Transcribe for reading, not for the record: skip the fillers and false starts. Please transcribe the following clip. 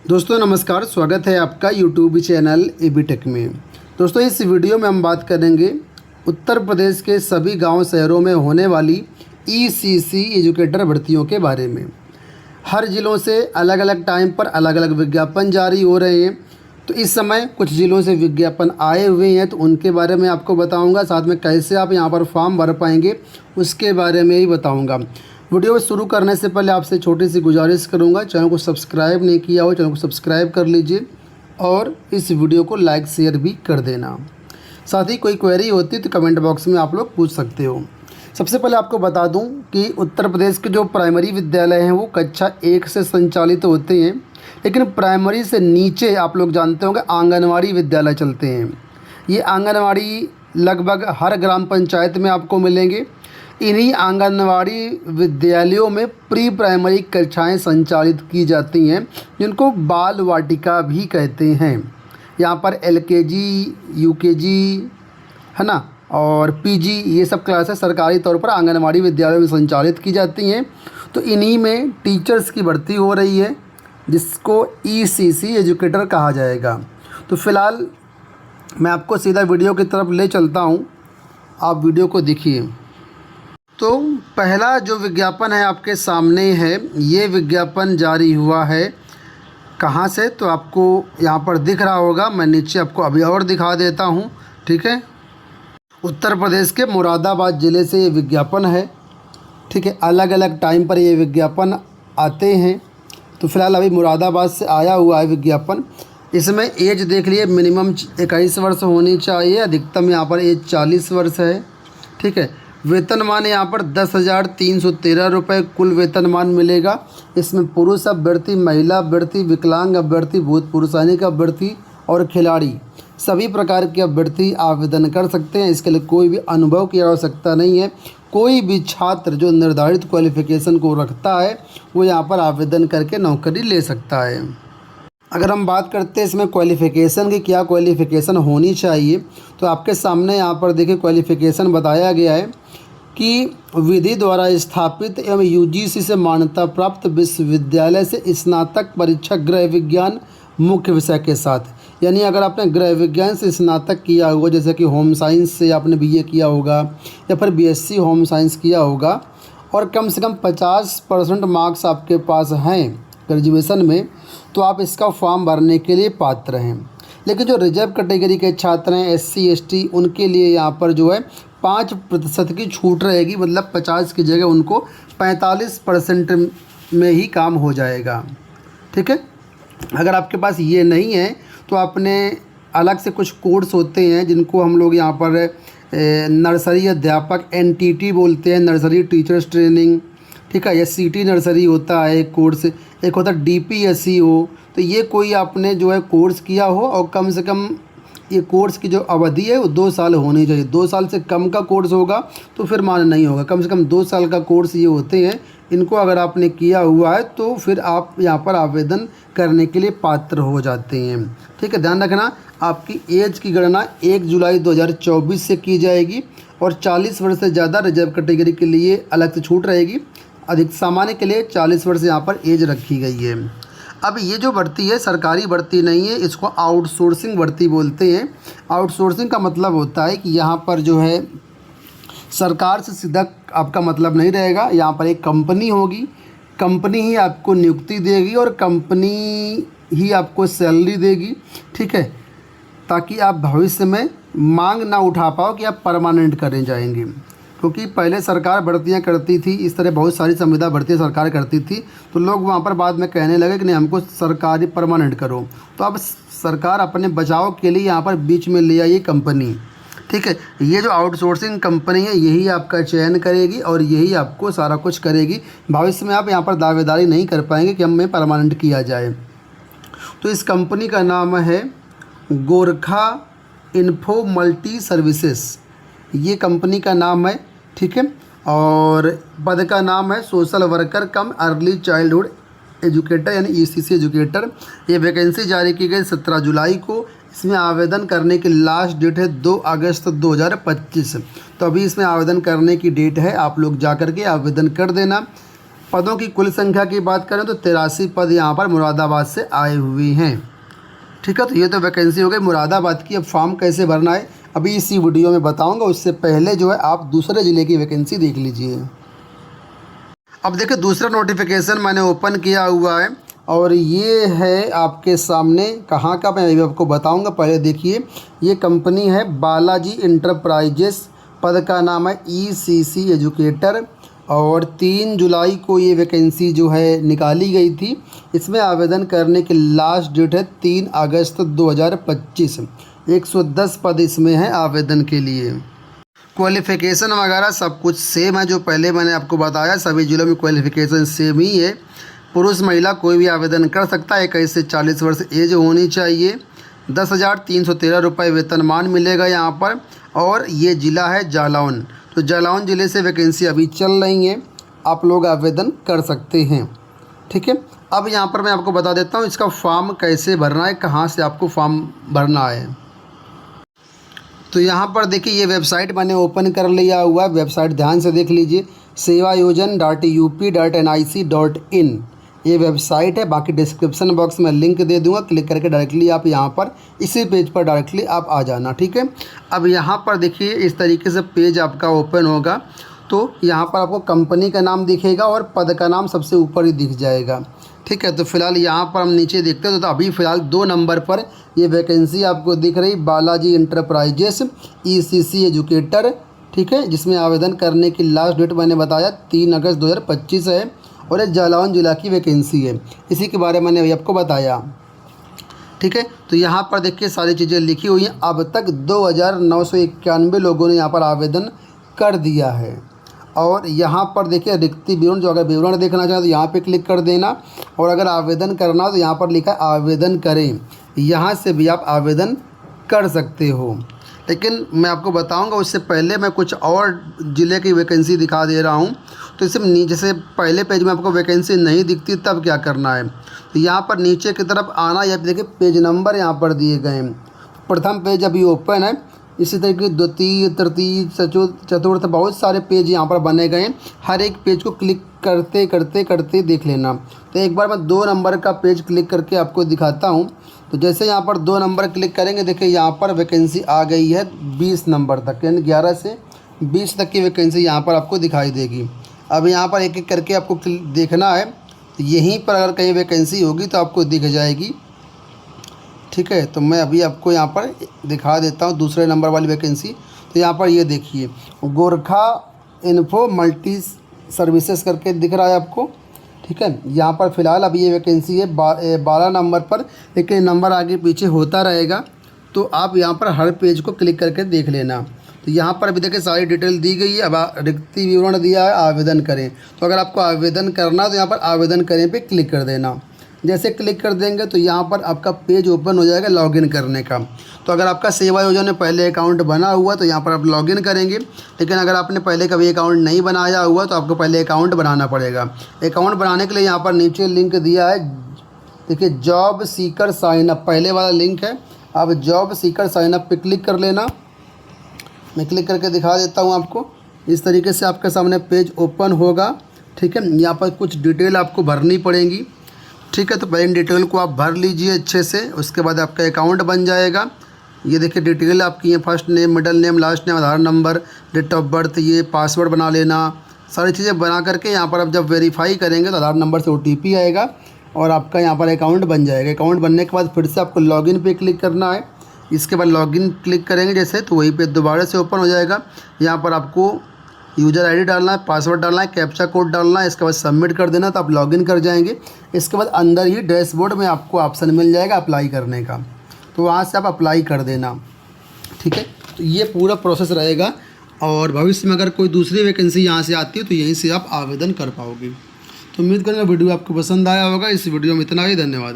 दोस्तों नमस्कार, स्वागत है आपका यूट्यूब चैनल एबी टेक में। दोस्तों इस वीडियो में हम बात करेंगे उत्तर प्रदेश के सभी गांव शहरों में होने वाली ईसीसी एजुकेटर भर्तियों के बारे में। हर ज़िलों से अलग अलग टाइम पर अलग अलग विज्ञापन जारी हो रहे हैं। तो इस समय कुछ ज़िलों से विज्ञापन आए हुए हैं, तो उनके बारे में आपको बताऊंगा। साथ में कैसे आप यहां पर फॉर्म भर पाएंगे उसके बारे में ही बताऊंगा। वीडियो शुरू करने से पहले आपसे छोटी सी गुजारिश करूंगा, चैनल को सब्सक्राइब नहीं किया हो चैनल को सब्सक्राइब कर लीजिए और इस वीडियो को लाइक शेयर भी कर देना। साथ ही कोई क्वेरी होती है तो कमेंट बॉक्स में आप लोग पूछ सकते हो। सबसे पहले आपको बता दूं कि उत्तर प्रदेश के जो प्राइमरी विद्यालय हैं वो कक्षा 1 से संचालित होते हैं, लेकिन प्राइमरी से नीचे आप लोग जानते होंगे आंगनवाड़ी विद्यालय चलते हैं। ये आंगनवाड़ी लगभग हर ग्राम पंचायत में आपको मिलेंगे। इन्हीं आंगनवाड़ी विद्यालयों में प्री प्राइमरी कक्षाएं संचालित की जाती हैं, जिनको बाल वाटिका भी कहते हैं। यहाँ पर एलकेजी, यूकेजी है ना, और पीजी ये सब क्लासेस सरकारी तौर पर आंगनवाड़ी विद्यालयों में संचालित की जाती हैं। तो इन्हीं में टीचर्स की भर्ती हो रही है, जिसको ईसीसी एजुकेटर कहा जाएगा। तो फ़िलहाल मैं आपको सीधा वीडियो की तरफ ले चलता हूँ, आप वीडियो को देखिए। तो पहला जो विज्ञापन है आपके सामने है, ये विज्ञापन जारी हुआ है कहाँ से, तो आपको यहाँ पर दिख रहा होगा। मैं नीचे आपको अभी और दिखा देता हूँ, ठीक है। उत्तर प्रदेश के मुरादाबाद ज़िले से ये विज्ञापन है, ठीक है। अलग अलग टाइम पर ये विज्ञापन आते हैं। तो फ़िलहाल अभी मुरादाबाद से आया हुआ है विज्ञापन। इसमें एज देख लिए, मिनिमम 21 वर्ष होनी चाहिए, अधिकतम यहाँ पर एज 40 वर्ष है, ठीक है। वेतनमान यहाँ पर 10,313 रुपये कुल वेतनमान मिलेगा। इसमें पुरुष अभ्यर्थी, महिला अभ्यर्थी, विकलांग अभ्यर्थी, भूतपूर्व सैनिक अभ्यर्थी और खिलाड़ी सभी प्रकार के अभ्यर्थी आवेदन कर सकते हैं। इसके लिए कोई भी अनुभव की आवश्यकता नहीं है। कोई भी छात्र जो निर्धारित क्वालिफ़िकेशन को रखता है वो यहाँ पर आवेदन करके नौकरी ले सकता है। अगर हम बात करते हैं इसमें क्वालिफ़िकेशन की, क्या क्वालिफ़िकेशन होनी चाहिए, तो आपके सामने यहाँ पर देखिए क्वालिफ़िकेशन बताया गया है कि विधि द्वारा स्थापित एवं यूजीसी से मान्यता प्राप्त विश्वविद्यालय से स्नातक परीक्षा गृह विज्ञान मुख्य विषय के साथ। यानी अगर आपने गृह विज्ञान से स्नातक किया होगा, जैसे कि होम साइंस से आपने बीए किया होगा या फिर बीएससी होम साइंस किया होगा, और कम से कम 50% मार्क्स आपके पास हैं ग्रेजुएशन में, तो आप इसका फॉर्म भरने के लिए पात्र हैं। लेकिन जो रिजर्व कैटेगरी के छात्र हैं, एससी एसटी, उनके लिए यहाँ पर जो है 5% की छूट रहेगी। मतलब 50 की जगह उनको 45% में ही काम हो जाएगा, ठीक है। अगर आपके पास ये नहीं है तो आपने अलग से कुछ कोर्स होते हैं जिनको हम लोग यहाँ पर नर्सरी अध्यापक NTT बोलते हैं, नर्सरी टीचर्स ट्रेनिंग, ठीक है। या सिटी नर्सरी होता है एक कोर्स, एक होता है DPSEO। तो ये कोई आपने जो है कोर्स किया हो और कम से कम ये कोर्स की जो अवधि है वो 2 साल होनी चाहिए। 2 साल से कम का कोर्स होगा तो फिर मान्य नहीं होगा। कम से कम 2 साल का कोर्स ये होते हैं, इनको अगर आपने किया हुआ है तो फिर आप यहाँ पर आवेदन करने के लिए पात्र हो जाते हैं, ठीक है। ध्यान रखना, आपकी एज की गणना 1 जुलाई 2024 से की जाएगी और 40 वर्ष से ज़्यादा रिजर्व कैटेगरी के लिए अलग से छूट रहेगी। अधिक सामान्य के लिए 40 वर्ष यहाँ पर एज रखी गई है। अब ये जो भर्ती है सरकारी भर्ती नहीं है, इसको आउटसोर्सिंग भर्ती बोलते हैं। आउटसोर्सिंग का मतलब होता है कि यहाँ पर जो है सरकार से सीधा आपका मतलब नहीं रहेगा। यहाँ पर एक कंपनी होगी, कंपनी ही आपको नियुक्ति देगी और कंपनी ही आपको सैलरी देगी, ठीक है, ताकि आप भविष्य में मांग ना उठा पाओ कि आप परमानेंट करें जाएंगे। क्योंकि पहले सरकार भर्तियां करती थी, इस तरह बहुत सारी संविदा भर्तियां सरकार करती थी, तो लोग वहां पर बाद में कहने लगे कि नहीं हमको सरकारी परमानेंट करो। तो अब सरकार अपने बचाव के लिए यहाँ पर बीच में ले आई कंपनी, ठीक है। ये जो आउटसोर्सिंग कंपनी है यही आपका चयन करेगी और यही आपको सारा कुछ करेगी। भविष्य में आप यहाँ पर दावेदारी नहीं कर पाएंगे कि हमें परमानेंट किया जाए। तो इस कंपनी का नाम है गोरखा इन्फो मल्टी सर्विसेज, ये कंपनी का नाम है, ठीक है। और पद का नाम है सोशल वर्कर कम अर्ली चाइल्डहुड एजुकेटर यानी ईसीसी एजुकेटर। ये वैकेंसी जारी की गई 17 जुलाई को। इसमें आवेदन करने की लास्ट डेट है 2 अगस्त 2025। तो अभी इसमें आवेदन करने की डेट है, आप लोग जा कर के आवेदन कर देना। पदों की कुल संख्या की बात करें तो 83 पद यहाँ पर मुरादाबाद से आए हुए हैं। ठीक है, तो ये तो वैकेंसी हो गई मुरादाबाद की। अब फॉर्म कैसे भरना है अभी इसी वीडियो में बताऊंगा, उससे पहले जो है आप दूसरे ज़िले की वैकेंसी देख लीजिए। अब देखिए दूसरा नोटिफिकेशन मैंने ओपन किया हुआ है और ये है आपके सामने, कहाँ का मैं अभी आपको बताऊंगा। पहले देखिए ये कंपनी है बालाजी इंटरप्राइजेस, पद का नाम है ECC एजुकेटर और 3 जुलाई को ये वैकेंसी जो है निकाली गई थी। इसमें आवेदन करने की लास्ट डेट है 3 अगस्त 2025। 110 पद इसमें है आवेदन के लिए। क्वालिफ़िकेशन वगैरह सब कुछ सेम है जो पहले मैंने आपको बताया, सभी जिलों में क्वालिफ़िकेशन सेम ही है। पुरुष महिला कोई भी आवेदन कर सकता है। 21 से 40 वर्ष एज होनी चाहिए। 10,313 रुपये वेतनमान मिलेगा यहाँ पर। और ये ज़िला है जालौन, तो जालौन ज़िले से वैकेंसी अभी चल रही है, आप लोग आवेदन कर सकते हैं। ठीक है, अब यहाँ पर मैं आपको बता देता हूँ इसका फॉर्म कैसे भरना है, कहाँ से आपको फॉर्म भरना है। तो यहाँ पर देखिए ये वेबसाइट मैंने ओपन कर लिया हुआ है। वेबसाइट ध्यान से देख लीजिए, sevayojan.up.nic.in ये वेबसाइट है। बाकी डिस्क्रिप्शन बॉक्स में लिंक दे दूंगा, क्लिक करके डायरेक्टली आप यहाँ पर इसी पेज पर डायरेक्टली आप आ जाना। ठीक है, अब यहाँ पर देखिए इस तरीके से पेज आपका ओपन होगा। तो यहाँ पर आपको कंपनी का नाम दिखेगा और पद का नाम सबसे ऊपर ही दिख जाएगा। ठीक है, तो फिलहाल यहाँ पर हम नीचे देखते हैं तो अभी फ़िलहाल 2 नंबर पर ये वैकेंसी आपको दिख रही, बालाजी इंटरप्राइजेस ECC एजुकेटर। ठीक है, जिसमें आवेदन करने की लास्ट डेट मैंने बताया 3 अगस्त 2025 है और ये जालौन जिला की वैकेंसी है। इसी के बारे में मैंने अभी आपको बताया। ठीक है, तो यहाँ पर देखिए सारी चीज़ें लिखी हुई हैं। अब तक 2,991 लोगों ने यहाँ पर आवेदन कर दिया है। और यहाँ पर देखिए रिक्ति विवरण, जो अगर विवरण देखना चाहें तो यहाँ पे क्लिक कर देना। और अगर आवेदन करना हो तो यहाँ पर लिखा है आवेदन करें, यहाँ से भी आप आवेदन कर सकते हो। लेकिन मैं आपको बताऊंगा उससे पहले मैं कुछ और ज़िले की वैकेंसी दिखा दे रहा हूँ। तो इसमें नीचे से पहले पेज में आपको वैकेंसी नहीं दिखती तब क्या करना है, तो यहाँ पर नीचे की तरफ आना। या देखिए पेज नंबर यहाँ पर दिए गए हैं। प्रथम पेज अभी ओपन है, इसी तरीके द्वितीय तृतीय चतुर्थ बहुत सारे पेज यहाँ पर बने गए हैं। हर एक पेज को क्लिक करते करते करते देख लेना। तो एक बार मैं 2 नंबर का पेज क्लिक करके आपको दिखाता हूँ। तो जैसे यहाँ पर 2 नंबर क्लिक करेंगे, देखिए यहाँ पर वैकेंसी आ गई है 20 नंबर तक, यानी 11 से 20 तक की वैकेंसी यहाँ पर आपको दिखाई देगी। अब यहाँ पर एक एक करके आपको देखना है। तो यहीं पर अगर कहीं वैकेंसी होगी तो आपको दिख जाएगी। ठीक है, तो मैं अभी आपको यहाँ पर दिखा देता हूँ दूसरे नंबर वाली वैकेंसी। तो यहाँ पर ये देखिए गोरखा इन्फो मल्टी सर्विसेज करके दिख रहा है आपको। ठीक है, यहाँ पर फ़िलहाल अभी ये वैकेंसी है 12 नंबर पर, लेकिन नंबर आगे पीछे होता रहेगा। तो आप यहाँ पर हर पेज को क्लिक करके देख लेना। तो यहाँ पर अभी देखिए सारी डिटेल दी गई है। अब रिक्ति विवरण दिया है आवेदन करें। तो अगर आपको आवेदन करना तो यहाँ पर आवेदन करें पे क्लिक कर देना। जैसे क्लिक कर देंगे तो यहाँ पर आपका पेज ओपन हो जाएगा लॉगिन करने का। तो अगर आपका सेवा योजना में पहले अकाउंट बना हुआ तो यहाँ पर आप लॉगिन करेंगे। लेकिन अगर आपने पहले कभी अकाउंट नहीं बनाया हुआ तो आपको पहले अकाउंट बनाना पड़ेगा। अकाउंट बनाने के लिए यहाँ पर नीचे लिंक दिया है, देखिए जॉब सीकर साइनअप, पहले वाला लिंक है। आप जॉब सीकर साइनअप पे क्लिक कर लेना। मैं क्लिक करके दिखा देता हूँ आपको। इस तरीके से आपके सामने पेज ओपन होगा। ठीक है, यहाँ पर कुछ डिटेल आपको भरनी पड़ेंगी। ठीक है, तो पहले डिटेल को आप भर लीजिए अच्छे से, उसके बाद आपका अकाउंट बन जाएगा। ये देखिए डिटेल आपकी है, first name, middle name, last name, Aadhaar number, date of birth, ये पासवर्ड बना लेना। सारी चीज़ें बना करके यहाँ पर आप जब वेरीफाई करेंगे तो आधार नंबर से OTP आएगा और आपका यहाँ पर अकाउंट बन जाएगा। अकाउंट बनने के बाद फिर से आपको लॉगिन पे क्लिक करना है। इसके बाद लॉगिन क्लिक करेंगे जैसे, तो वही पे दोबारा से ओपन हो जाएगा। यहाँ पर आपको यूज़र ID डालना है, पासवर्ड डालना है, कैप्चा कोड डालना है। इसके बाद सबमिट कर देना, तो आप लॉगिन कर जाएंगे। इसके बाद अंदर ही डैशबोर्ड में आपको ऑप्शन मिल जाएगा अप्लाई करने का, तो वहाँ से आप अप्लाई कर देना। ठीक है, तो ये पूरा प्रोसेस रहेगा। और भविष्य में अगर कोई दूसरी वैकेंसी यहाँ से आती है तो यहीं से आप आवेदन कर पाओगे। तो उम्मीद करूँगा वीडियो आपको पसंद आया होगा। इस वीडियो में इतना ही, धन्यवाद।